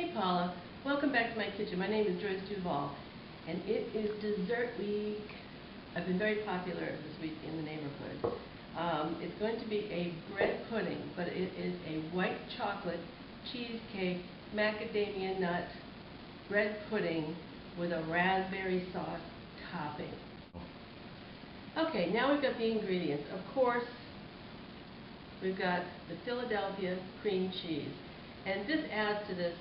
Hey Paula, welcome back to my kitchen. My name is Joyce Duvall, and it is dessert week. I've been very popular this week in the neighborhood. It's going to be a bread pudding, but it is a white chocolate cheesecake macadamia nut bread pudding with a raspberry sauce topping. Okay, now we've got the ingredients. Of course, we've got the Philadelphia cream cheese. And this adds to this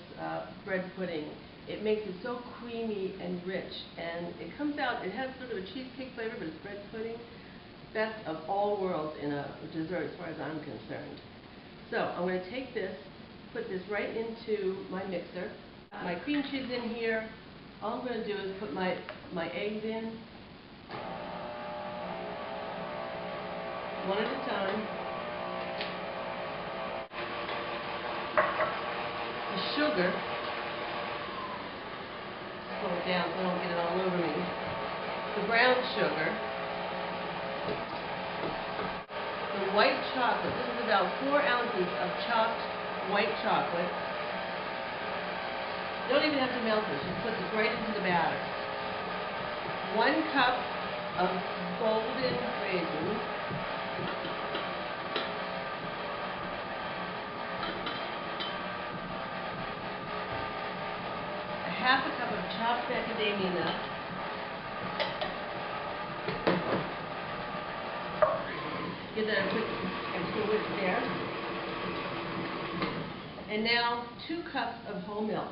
bread pudding. It makes it so creamy and rich, and it comes out, it has sort of a cheesecake flavor, but it's bread pudding. Best of all worlds in a dessert as far as I'm concerned. So I'm going to take this, put this right into my mixer. My cream cheese in here. All I'm going to do is put my eggs in, one at a time. Sugar, slow it down so I don't get it all over me. The brown sugar, the white chocolate. This is about 4 ounces of chopped white chocolate. You don't even have to melt this, just put this right into the batter. 1 cup of golden raisins. Half a cup of chopped macadamia nuts, get that a quick extra whisk there, and now 2 cups of whole milk.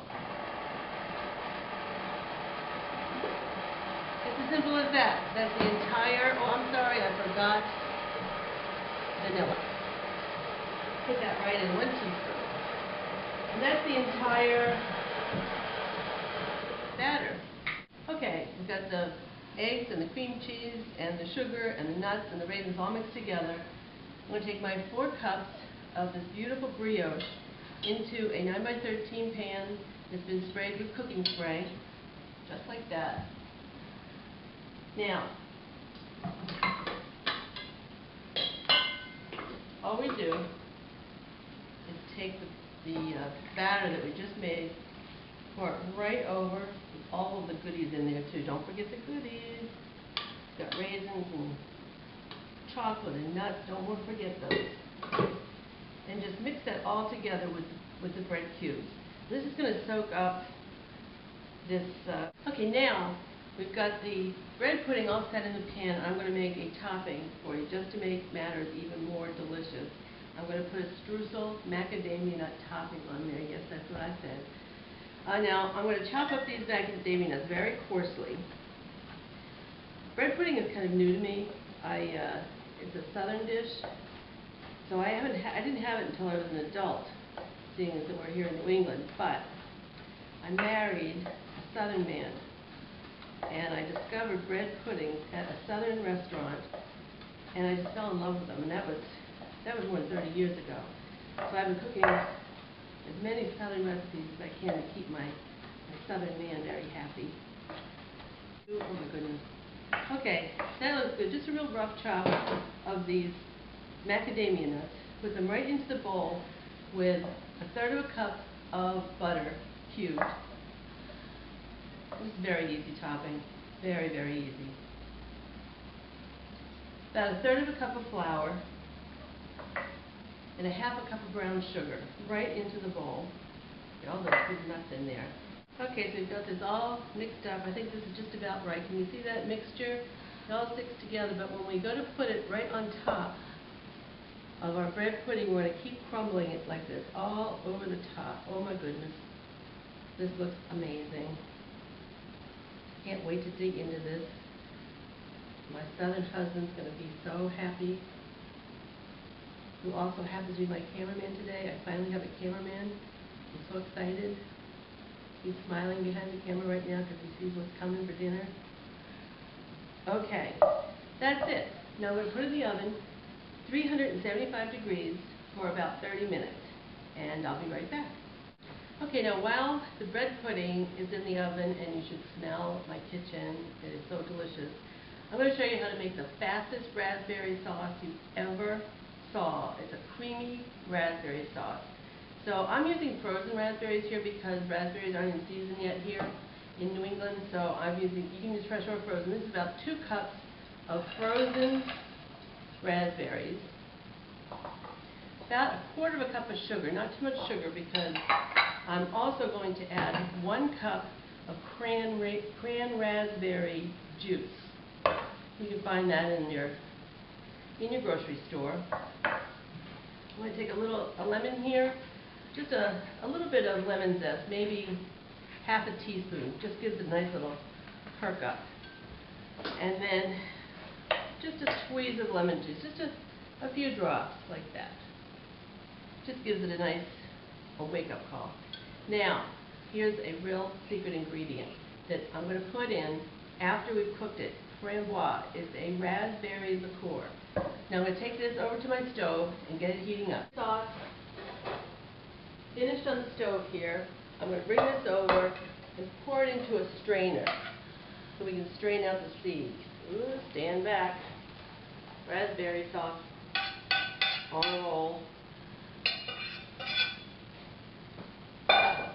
It's as simple as that. That's the entire, oh I'm sorry, I forgot vanilla. Put that right in, 1 teaspoon. And that's the entire batter. Okay, we've got the eggs and the cream cheese and the sugar and the nuts and the raisins all mixed together. I'm going to take my 4 cups of this beautiful brioche into a 9x13 pan that's been sprayed with cooking spray, just like that. Now, all we do is take the batter that we just made, pour it right over with all of the goodies in there too. Don't forget the goodies. It's got raisins and chocolate and nuts. Don't forget those. And just mix that all together with the bread cubes. This is going to soak up this. Okay, now we've got the bread pudding all set in the pan. I'm going to make a topping for you just to make matters even more delicious. I'm going to put a streusel macadamia nut topping on there. Yes, that's what I said. Now, I'm going to chop up these macadamia nuts very coarsely. Bread pudding is kind of new to me. It's a southern dish, so I didn't have it until I was an adult, seeing as that we're here in New England. But I married a southern man, and I discovered bread puddings at a southern restaurant, and I just fell in love with them. And that was more than 30 years ago. So I've been cooking as many southern recipes as I can to keep my southern man very happy. Oh my goodness. Okay, that looks good. Just a real rough chop of these macadamia nuts. Put them right into the bowl with 1/3 of a cup of butter cubed. This is very easy topping. Very, very easy. About 1/3 of a cup of flour and 1/2 cup of brown sugar right into the bowl. Get all those good nuts in there. Okay, so we've got this all mixed up. I think this is just about right. Can you see that mixture? It all sticks together, but when we go to put it right on top of our bread pudding, we're going to keep crumbling it like this, all over the top. Oh my goodness. This looks amazing. Can't wait to dig into this. My southern husband's going to be so happy, who also happens to be my cameraman today. I finally have a cameraman. I'm so excited. He's smiling behind the camera right now because he sees what's coming for dinner. Okay, that's it. Now I'm going to put it in the oven, 375 degrees for about 30 minutes, and I'll be right back. Okay, now while the bread pudding is in the oven, and you should smell my kitchen, it is so delicious, I'm going to show you how to make the fastest raspberry sauce you ever saw. It's a creamy raspberry sauce. So I'm using frozen raspberries here because raspberries aren't in season yet here in New England. So you can use fresh or frozen. This is about 2 cups of frozen raspberries. About 1/4 cup of sugar, not too much sugar because I'm also going to add 1 cup of cran raspberry juice. You can find that in your grocery store. I'm going to take a lemon here, just a little bit of lemon zest, maybe half a teaspoon, just gives a nice little perk up. And then just a squeeze of lemon juice, just a few drops like that. Just gives it a nice wake-up call. Now, here's a real secret ingredient that I'm going to put in after we've cooked it. Framboise is a raspberry liqueur. Now I'm going to take this over to my stove and get it heating up. Sauce finished on the stove here. I'm going to bring this over and pour it into a strainer so we can strain out the seeds. Ooh, stand back. Raspberry sauce on a roll.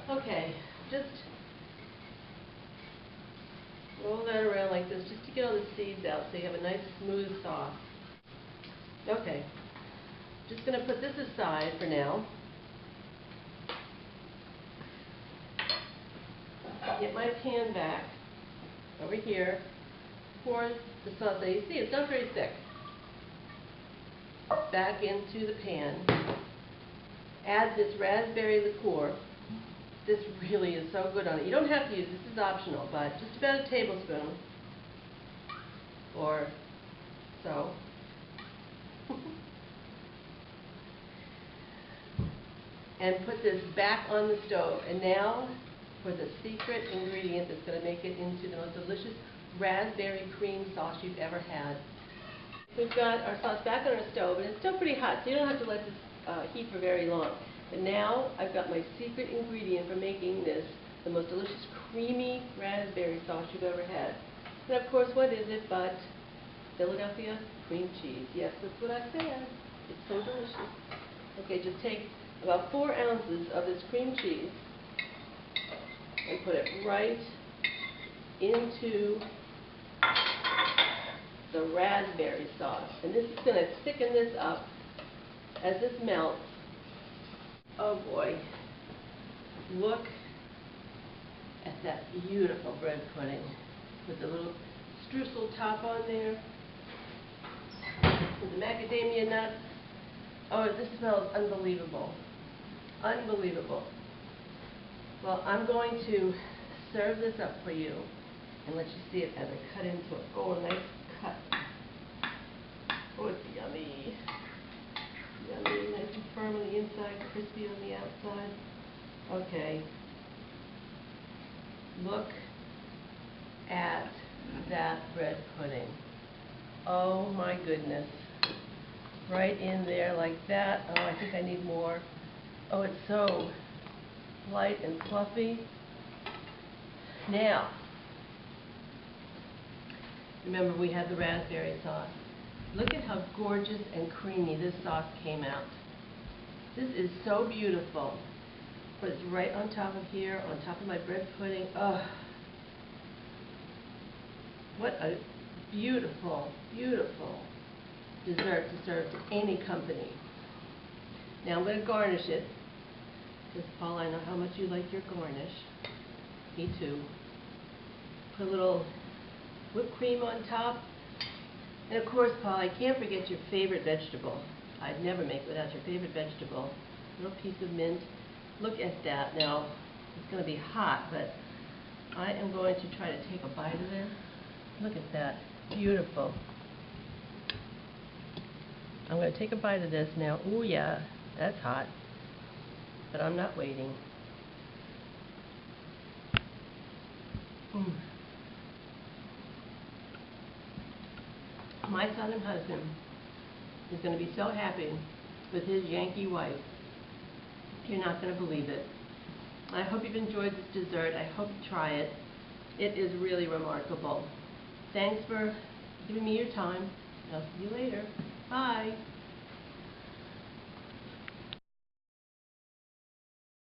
Okay, just roll that around like this just to get all the seeds out so you have a nice smooth sauce. Okay, just going to put this aside for now. Get my pan back over here. Pour the sauce. Now you see it's not very thick. Back into the pan. Add this raspberry liqueur. This really is so good on it. You don't have to use this is optional, but just about a tablespoon or so. And put this back on the stove. And now for the secret ingredient that's going to make it into the most delicious raspberry cream sauce you've ever had. We've got our sauce back on our stove, and it's still pretty hot, so you don't have to let this heat for very long. But now I've got my secret ingredient for making this the most delicious creamy raspberry sauce you've ever had. And of course, what is it but Philadelphia cream cheese? Yes, that's what I said. It's so delicious. Okay, just take about 4 ounces of this cream cheese and put it right into the raspberry sauce. And this is going to thicken this up as this melts. Oh boy, look at that beautiful bread pudding with the little streusel top on there, with the macadamia nuts. Oh, this smells unbelievable. Unbelievable. Well, I'm going to serve this up for you and let you see it as I cut into it. Oh, a nice cut. Oh, it's yummy. Yummy, nice and firm on the inside, crispy on the outside. Okay. Look at that bread pudding. Oh my goodness. Right in there like that. Oh, I think I need more. Oh, it's so light and fluffy. Now, remember we had the raspberry sauce. Look at how gorgeous and creamy this sauce came out. This is so beautiful. But it's right on top of here, on top of my bread pudding. Oh, what a beautiful, beautiful dessert to serve to any company. Now I'm going to garnish it. Because, Paula, I know how much you like your garnish. Me too. Put a little whipped cream on top. And of course, Paula, I can't forget your favorite vegetable. I'd never make without your favorite vegetable. A little piece of mint. Look at that. Now, it's going to be hot, but I am going to try to take a bite of this. Look at that. Beautiful. I'm going to take a bite of this now. Ooh, yeah, that's hot. But I'm not waiting. My son and husband is going to be so happy with his Yankee wife. You're not going to believe it. I hope you've enjoyed this dessert. I hope you try it. It is really remarkable. Thanks for giving me your time. I'll see you later. Bye.